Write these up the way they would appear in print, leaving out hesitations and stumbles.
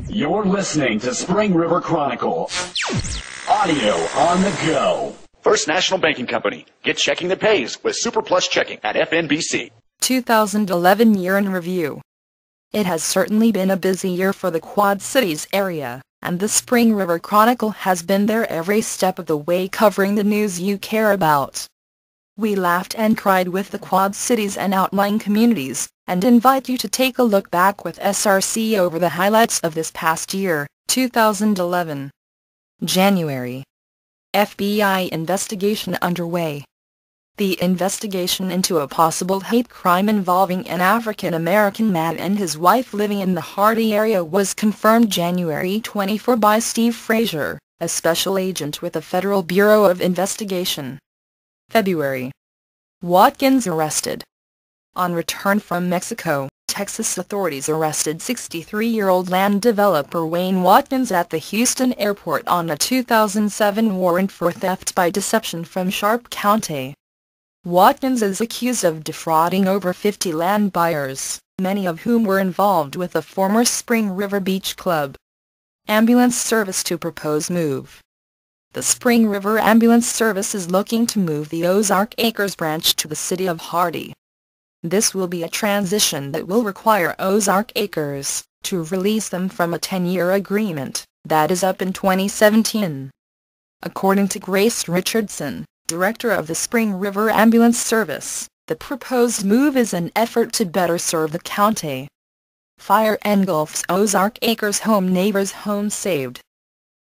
You're listening to Spring River Chronicle. Audio on the go. First National Banking Company. Get checking that pays with Super Plus Checking at FNBC. 2011 Year in Review. It has certainly been a busy year for the Quad Cities area, and the Spring River Chronicle has been there every step of the way covering the news you care about. We laughed and cried with the Quad Cities and outlying communities, and invite you to take a look back with SRC over the highlights of this past year, 2011. January. FBI investigation underway. The investigation into a possible hate crime involving an African-American man and his wife living in the Hardy area was confirmed January 24 by Steve Frazier, a special agent with the Federal Bureau of Investigation. February. Watkins arrested. On return from Mexico, Texas authorities arrested 63-year-old land developer Wayne Watkins at the Houston airport on a 2007 warrant for theft by deception from Sharp County. Watkins is accused of defrauding over 50 land buyers, many of whom were involved with the former Spring River Beach Club. Ambulance service to propose move. The Spring River Ambulance Service is looking to move the Ozark Acres branch to the city of Hardy. This will be a transition that will require Ozark Acres to release them from a 10-year agreement that is up in 2017. According to Grace Richardson, director of the Spring River Ambulance Service, the proposed move is an effort to better serve the county. Fire engulfs Ozark Acres home, neighbors' home saved.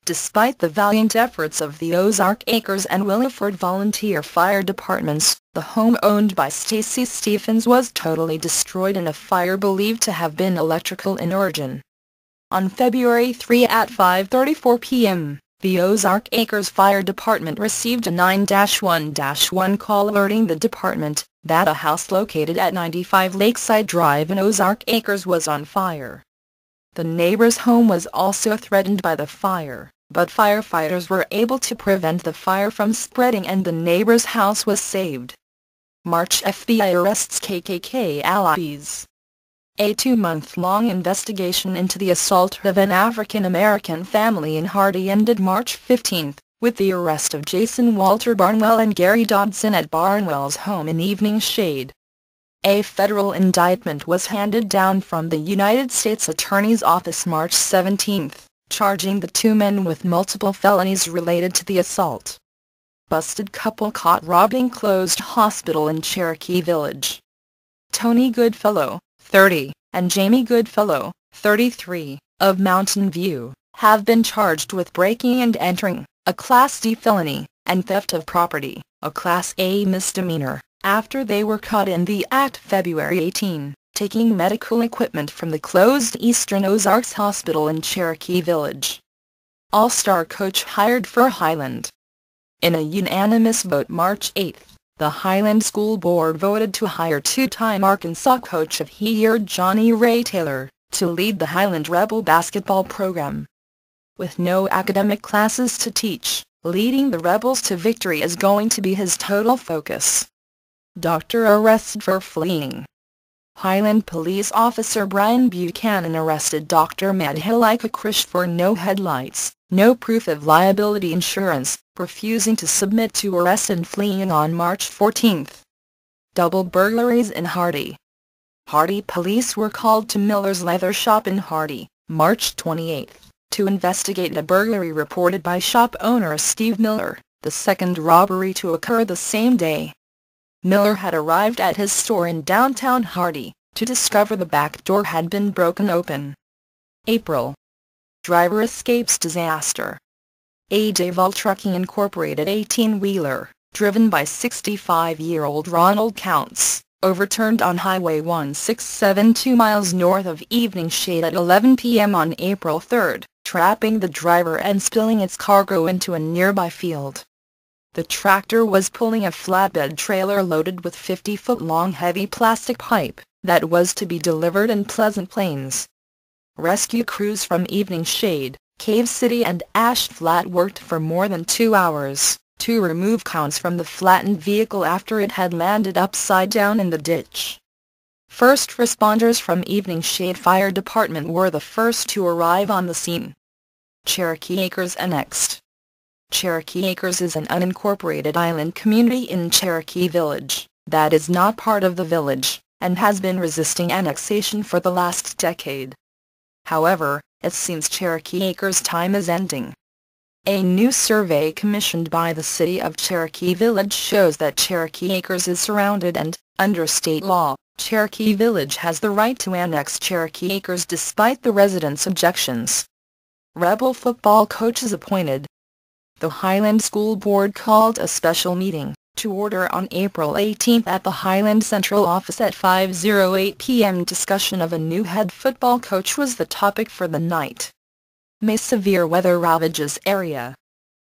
Despite the valiant efforts of the Ozark Acres and Williford volunteer fire departments, the home owned by Stacy Stephens was totally destroyed in a fire believed to have been electrical in origin. On February 3 at 5:34 p.m., the Ozark Acres Fire Department received a 9-1-1 call alerting the department that a house located at 95 Lakeside Drive in Ozark Acres was on fire. The neighbor's home was also threatened by the fire, but firefighters were able to prevent the fire from spreading and the neighbor's house was saved. March. FBI arrests KKK allies. A 2-month-long investigation into the assault of an African-American family in Hardy ended March 15, with the arrest of Jason Walter Barnwell and Gary Dodson at Barnwell's home in Evening Shade. A federal indictment was handed down from the United States Attorney's Office March 17, charging the two men with multiple felonies related to the assault. Busted couple caught robbing closed hospital in Cherokee Village. Tony Goodfellow, 30, and Jamie Goodfellow, 33, of Mountain View, have been charged with breaking and entering, a Class D felony, and theft of property, a Class A misdemeanor, after they were caught in the act February 18, taking medical equipment from the closed Eastern Ozarks Hospital in Cherokee Village. All-star coach hired for Highland. In a unanimous vote March 8, the Highland School Board voted to hire two-time Arkansas Coach of the Year Johnny Ray Taylor to lead the Highland Rebel basketball program. With no academic classes to teach, leading the Rebels to victory is going to be his total focus. Doctor arrested for fleeing. Highland Police Officer Brian Buchanan arrested Dr. Madhilika Krish for no headlights, no proof of liability insurance, refusing to submit to arrest and fleeing on March 14. Double burglaries in Hardy. Hardy police were called to Miller's Leather Shop in Hardy, March 28, to investigate a burglary reported by shop owner Steve Miller, the second robbery to occur the same day. Miller had arrived at his store in downtown Hardy to discover the back door had been broken open. April. Driver escapes disaster. A Devol Trucking Incorporated 18-wheeler, driven by 65-year-old Ronald Counts, overturned on Highway 1672 2 miles north of Evening Shade at 11 p.m. on April 3, trapping the driver and spilling its cargo into a nearby field. The tractor was pulling a flatbed trailer loaded with 50-foot-long heavy plastic pipe that was to be delivered in Pleasant Plains. Rescue crews from Evening Shade, Cave City and Ash Flat worked for more than 2 hours to remove Counts from the flattened vehicle after it had landed upside down in the ditch. First responders from Evening Shade Fire Department were the first to arrive on the scene. Cherokee Acres annexed. Cherokee Acres is an unincorporated island community in Cherokee Village that is not part of the village, and has been resisting annexation for the last decade. However, it seems Cherokee Acres' time is ending. A new survey commissioned by the city of Cherokee Village shows that Cherokee Acres is surrounded and, under state law, Cherokee Village has the right to annex Cherokee Acres despite the residents' objections. Rebel football coaches appointed. The Highland School Board called a special meeting to order on April 18 at the Highland Central Office at 5:08 p.m. Discussion of a new head football coach was the topic for the night. May severe weather ravages area.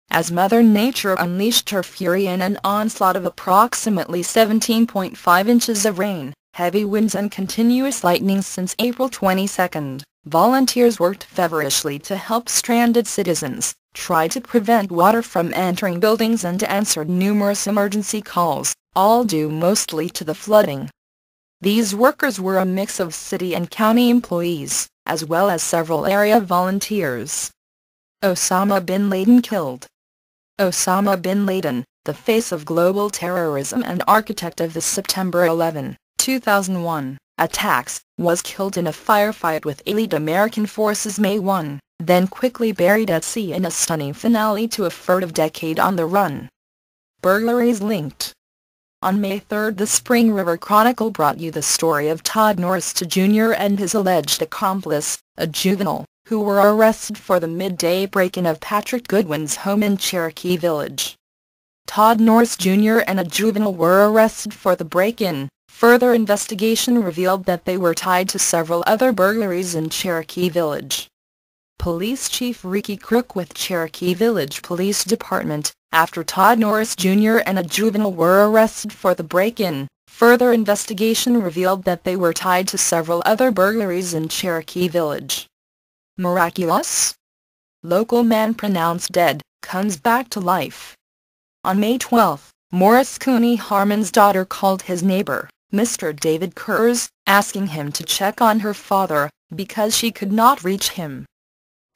As Mother Nature unleashed her fury in an onslaught of approximately 17.5 inches of rain, heavy winds and continuous lightning since April 22, volunteers worked feverishly to help stranded citizens, tried to prevent water from entering buildings and answered numerous emergency calls, all due mostly to the flooding. These workers were a mix of city and county employees, as well as several area volunteers. Osama bin Laden killed. Osama bin Laden, the face of global terrorism and architect of the September 11, 2001, attacks, was killed in a firefight with elite American forces May 1, then quickly buried at sea in a stunning finale to a furtive decade on the run. Burglaries linked. On May 3, the Spring River Chronicle brought you the story of Todd Norris Jr. and his alleged accomplice, a juvenile, who were arrested for the midday break-in of Patrick Goodwin's home in Cherokee Village. Todd Norris Jr. and a juvenile were arrested for the break-in. Further investigation revealed that they were tied to several other burglaries in Cherokee Village. Police Chief Ricky Crook with Cherokee Village Police Department, after Todd Norris Jr. and a juvenile were arrested for the break-in. Further investigation revealed that they were tied to several other burglaries in Cherokee Village. Miraculous? Local man pronounced dead, comes back to life. On May 12, Morris Cooney Harmon's daughter called his neighbor, Mr. David Kurz, asking him to check on her father, because she could not reach him.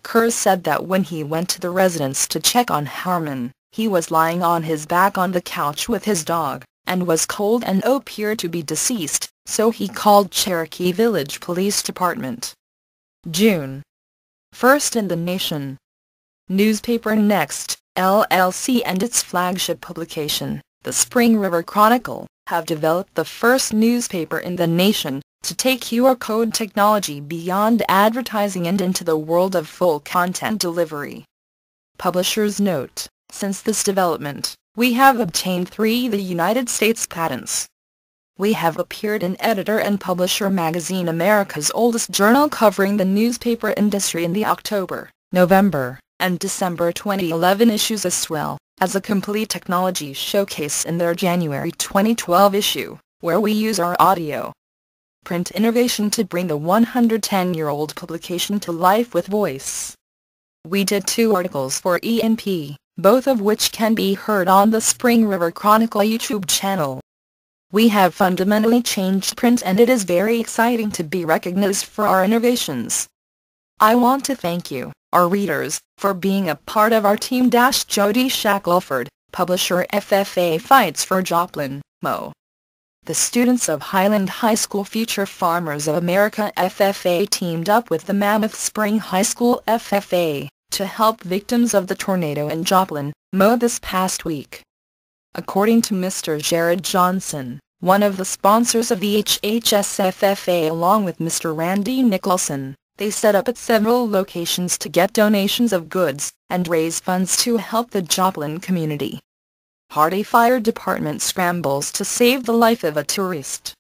Kurz said that when he went to the residence to check on Harmon, he was lying on his back on the couch with his dog, and was cold and appeared to be deceased, so he called Cherokee Village Police Department. June 1st in the nation. Newspaper Next, LLC and its flagship publication, the Spring River Chronicle, have developed the first newspaper in the nation to take QR code technology beyond advertising and into the world of full content delivery. Publishers note, since this development, we have obtained 3 the United States patents. We have appeared in Editor and Publisher magazine, America's oldest journal covering the newspaper industry, in the October, November, and December 2011 issues, as well as a complete technology showcase in their January 2012 issue, where we use our audio print innovation to bring the 110-year-old publication to life with voice. We did 2 articles for ENP, both of which can be heard on the Spring River Chronicle YouTube channel. We have fundamentally changed print, and it is very exciting to be recognized for our innovations. I want to thank you, our readers, for being a part of our team. Jody Shackelford, publisher, FFA Fights for Joplin, Mo. The students of Highland High School Future Farmers of America FFA teamed up with the Mammoth Spring High School FFA to help victims of the tornado in Joplin, Mo this past week. According to Mr. Jared Johnson, one of the sponsors of the HHS-FFA, along with Mr. Randy Nicholson, they set up at several locations to get donations of goods and raise funds to help the Joplin community. Hardy Fire Department scrambles to save the life of a tourist.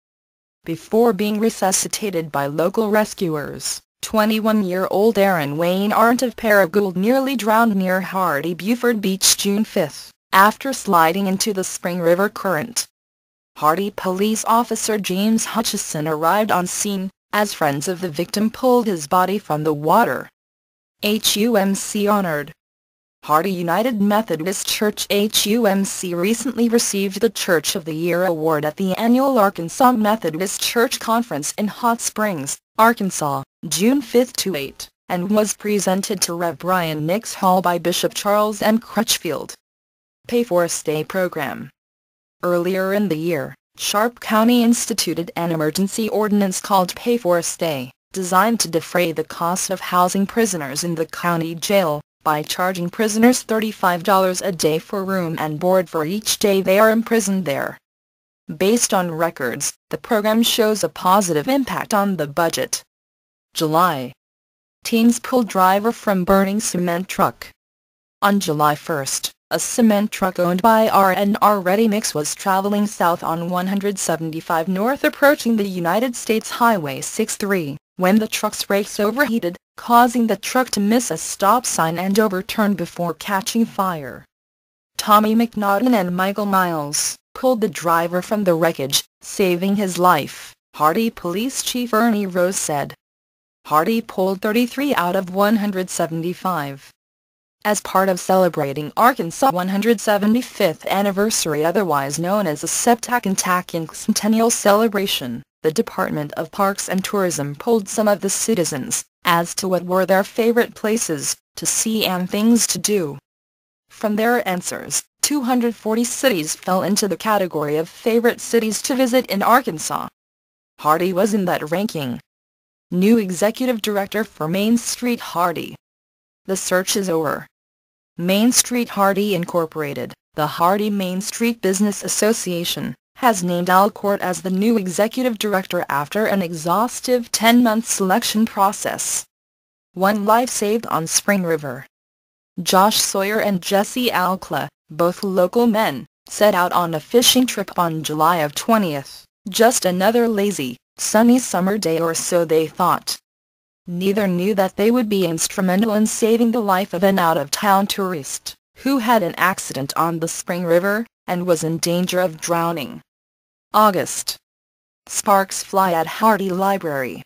Before being resuscitated by local rescuers, 21-year-old Aaron Wayne Arndt of Paragould nearly drowned near Hardy Buford Beach June 5, after sliding into the Spring River current. Hardy police officer James Hutchison arrived on scene, as friends of the victim pulled his body from the water. HUMC honored. Hardy United Methodist Church HUMC recently received the Church of the Year award at the annual Arkansas Methodist Church Conference in Hot Springs, Arkansas, June 5-8, and was presented to Rev. Brian Nix Hall by Bishop Charles M. Crutchfield. Pay for a Stay program. Earlier in the year, Sharp County instituted an emergency ordinance called Pay for a Stay, designed to defray the cost of housing prisoners in the county jail, by charging prisoners $35 a day for room and board for each day they are imprisoned there. Based on records, the program shows a positive impact on the budget. July. Teens pull driver from burning cement truck. On July 1st, a cement truck owned by R&R Ready Mix was traveling south on 175 North approaching the United States Highway 63, when the truck's brakes overheated, causing the truck to miss a stop sign and overturn before catching fire. Tommy McNaughton and Michael Miles pulled the driver from the wreckage, saving his life, Hardy Police Chief Ernie Rose said. Hardy pulled 33 out of 175. As part of celebrating Arkansas' 175th anniversary, otherwise known as the Septak and Tack Centennial Celebration, the Department of Parks and Tourism polled some of the citizens as to what were their favorite places to see and things to do. From their answers, 240 cities fell into the category of favorite cities to visit in Arkansas. Hardy was in that ranking. New Executive Director for Main Street Hardy. The search is over. Main Street Hardy Incorporated, the Hardy Main Street Business Association, has named Al Court as the new executive director after an exhaustive 10-month selection process. One life saved on Spring River. Josh Sawyer and Jesse Alcla, both local men, set out on a fishing trip on July 20th, just another lazy, sunny summer day or so they thought. Neither knew that they would be instrumental in saving the life of an out-of-town tourist, who had an accident on the Spring River, and was in danger of drowning. August. Sparks fly at Hardy Library.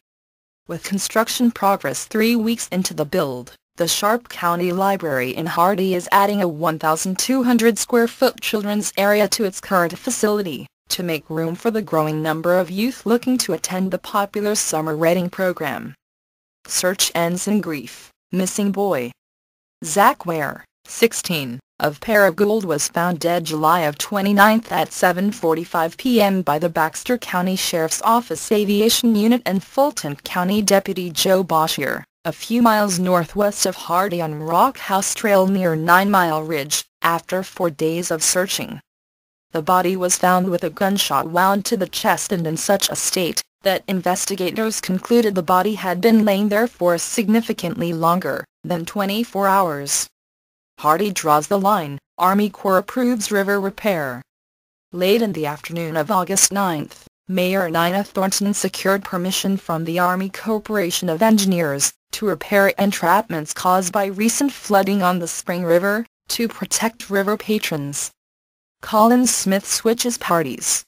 With construction progress 3 weeks into the build, the Sharp County Library in Hardy is adding a 1,200 square foot children's area to its current facility, to make room for the growing number of youth looking to attend the popular summer reading program. Search ends in grief. Missing boy. Zach Ware, 16, of Paragould was found dead July 29th at 7:45 p.m. by the Baxter County Sheriff's Office Aviation Unit and Fulton County Deputy Joe Boshier, a few miles northwest of Hardy on Rock House Trail near 9 Mile Ridge, after 4 days of searching. The body was found with a gunshot wound to the chest and in such a state that investigators concluded the body had been laying there for significantly longer than 24 hours. Hardy draws the line. Army Corps approves river repair. Late in the afternoon of August 9th, Mayor Nina Thornton secured permission from the Army Corporation of Engineers to repair entrapments caused by recent flooding on the Spring River, to protect river patrons. Colin Smith switches parties.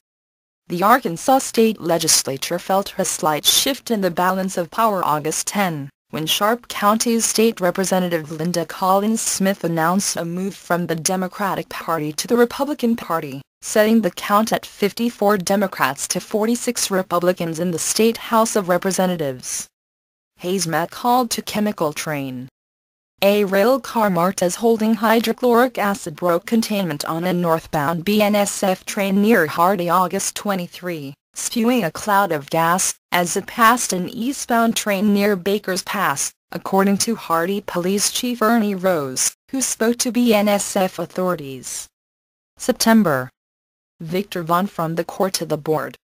The Arkansas State Legislature felt a slight shift in the balance of power August 10, when Sharp County's State Representative Linda Collins Smith announced a move from the Democratic Party to the Republican Party, setting the count at 54 Democrats to 46 Republicans in the State House of Representatives. Hazmat called to chemical train. A rail car marked as holding hydrochloric acid broke containment on a northbound BNSF train near Hardy August 23, spewing a cloud of gas as it passed an eastbound train near Baker's Pass, according to Hardy Police Chief Ernie Rose, who spoke to BNSF authorities. September. Victor Vaughn from the court to the board.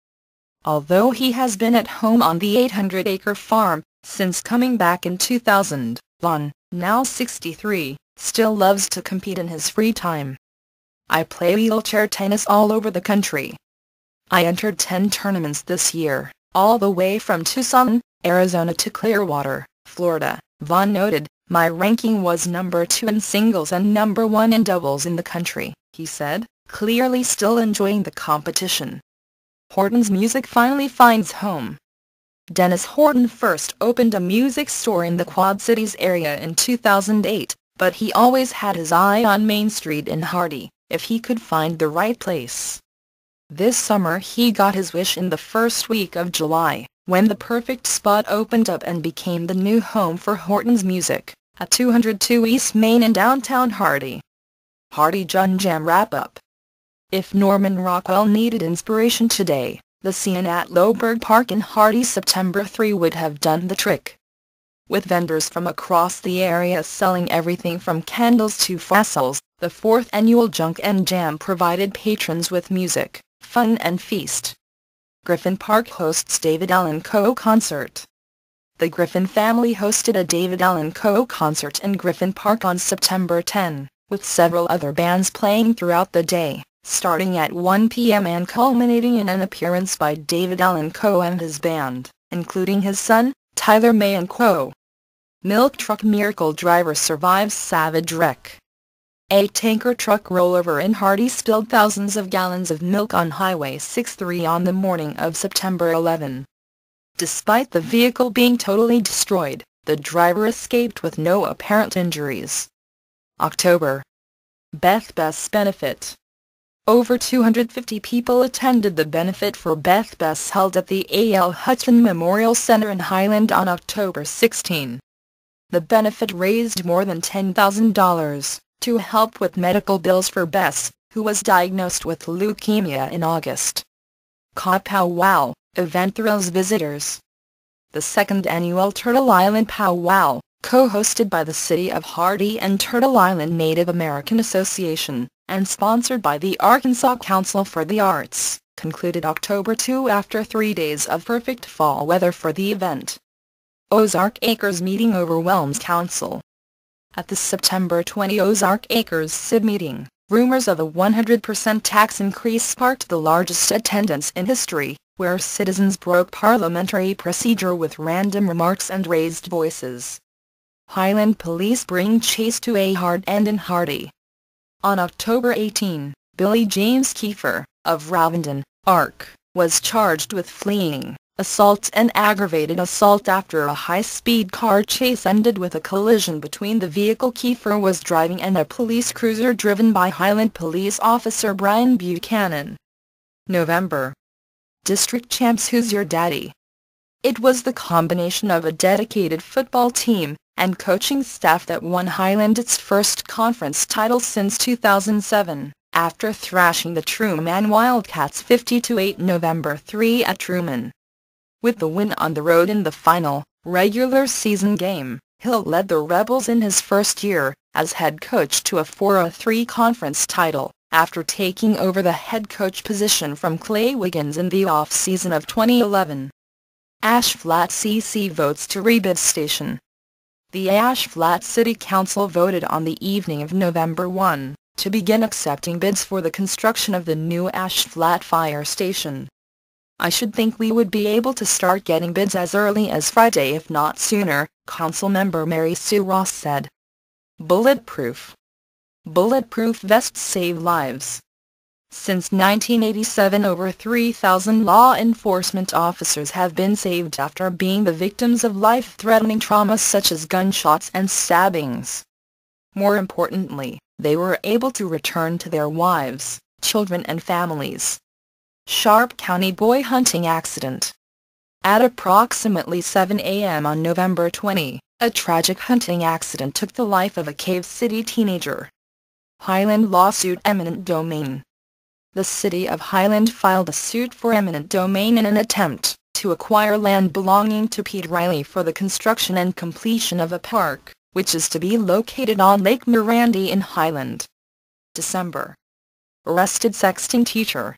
Although he has been at home on the 800-acre farm since coming back in 2000, Vaughn, now 63, still loves to compete in his free time. I play wheelchair tennis all over the country. I entered 10 tournaments this year, all the way from Tucson, Arizona to Clearwater, Florida. Vaughn noted, my ranking was number 2 in singles and number 1 in doubles in the country, he said, clearly still enjoying the competition. Horton's music finally finds home. Dennis Horton first opened a music store in the Quad Cities area in 2008, but he always had his eye on Main Street in Hardy, if he could find the right place. This summer he got his wish in the first week of July, when the perfect spot opened up and became the new home for Horton's Music, at 202 East Main in downtown Hardy. Hardy Jun Jam Wrap-Up. If Norman Rockwell needed inspiration today, the scene at Loughburg Park in Hardy September 3 would have done the trick. With vendors from across the area selling everything from candles to fossils, the 4th annual Junk and Jam provided patrons with music, fun and feast. Griffin Park hosts David Allan Coe concert. The Griffin family hosted a David Allan Coe concert in Griffin Park on September 10, with several other bands playing throughout the day, starting at 1 p.m. and culminating in an appearance by David Allan Coe and his band, including his son, Tyler May and Coe. Milk truck miracle driver survives savage wreck. A tanker truck rollover in Hardy spilled thousands of gallons of milk on Highway 63 on the morning of September 11. Despite the vehicle being totally destroyed, the driver escaped with no apparent injuries. October. Beth Bess Benefit. Over 250 people attended the benefit for Beth Bess held at the A.L. Hutton Memorial Center in Highland on October 16. The benefit raised more than $10,000 to help with medical bills for Bess, who was diagnosed with leukemia in August. Pow Wow, event thrills visitors. The second annual Turtle Island Pow Wow, co-hosted by the City of Hardy and Turtle Island Native American Association, and sponsored by the Arkansas Council for the Arts, concluded October 2 after 3 days of perfect fall weather for the event. Ozark Acres meeting overwhelms council. At the September 20 Ozark Acres CID meeting, rumors of a 100% tax increase sparked the largest attendance in history, where citizens broke parliamentary procedure with random remarks and raised voices. Highland police bring chase to a hard end in Hardy. On October 18, Billy James Kiefer, of Ravenden, Ark, was charged with fleeing, assault and aggravated assault after a high-speed car chase ended with a collision between the vehicle Kiefer was driving and a police cruiser driven by Highland Police Officer Brian Buchanan. November. District Champs Who's Your Daddy? It was the combination of a dedicated football team and coaching staff that won Highland its first conference title since 2007, after thrashing the Truman Wildcats 50-8 November 3 at Truman. With the win on the road in the final, regular season game, Hill led the Rebels in his first year as head coach to a 4-3 conference title, after taking over the head coach position from Clay Wiggins in the off-season of 2011. Ash Flat CC votes to rebid station. The Ash Flat City Council voted on the evening of November 1, to begin accepting bids for the construction of the new Ash Flat Fire Station. I should think we would be able to start getting bids as early as Friday if not sooner, Councilmember Mary Sue Ross said. Bulletproof. Bulletproof vests save lives. Since 1987 over 3,000 law enforcement officers have been saved after being the victims of life-threatening trauma such as gunshots and stabbings. More importantly, they were able to return to their wives, children and families. Sharp County boy hunting accident. At approximately 7 a.m. on November 20, a tragic hunting accident took the life of a Cave City teenager. Highland lawsuit eminent domain. The City of Highland filed a suit for eminent domain in an attempt to acquire land belonging to Pete Riley for the construction and completion of a park, which is to be located on Lake Mirandy in Highland. December. Arrested sexting teacher.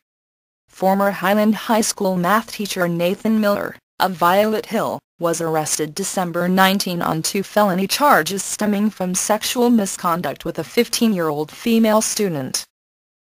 Former Highland High School math teacher Nathan Miller, of Violet Hill, was arrested December 19 on 2 felony charges stemming from sexual misconduct with a 15-year-old female student.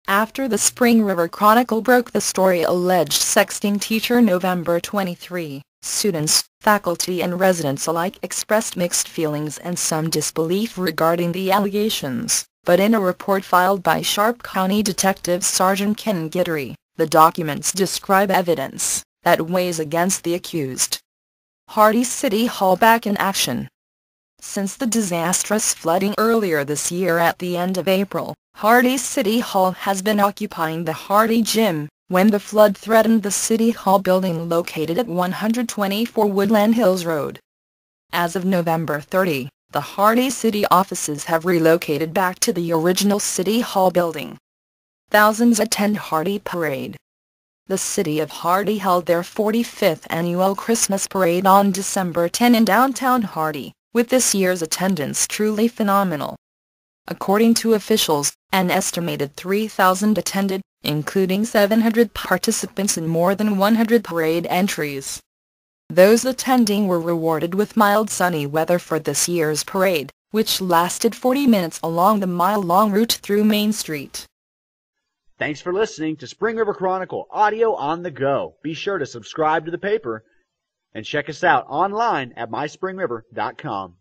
After the Spring River Chronicle broke the story alleged sexting teacher November 23, students, faculty and residents alike expressed mixed feelings and some disbelief regarding the allegations, but in a report filed by Sharp County Detective Sergeant Ken Guidry, the documents describe evidence that weighs against the accused. Hardy City Hall back in action. Since the disastrous flooding earlier this year at the end of April, Hardy City Hall has been occupying the Hardy Gym, when the flood threatened the City Hall building located at 124 Woodland Hills Road. As of November 30, the Hardy City offices have relocated back to the original City Hall building. Thousands attend Hardy Parade. The city of Hardy held their 45th annual Christmas parade on December 10 in downtown Hardy, with this year's attendance truly phenomenal. According to officials, an estimated 3,000 attended, including 700 participants and more than 100 parade entries. Those attending were rewarded with mild sunny weather for this year's parade, which lasted 40 minutes along the mile-long route through Main Street. Thanks for listening to Spring River Chronicle Audio on the Go. Be sure to subscribe to the paper and check us out online at myspringriver.com.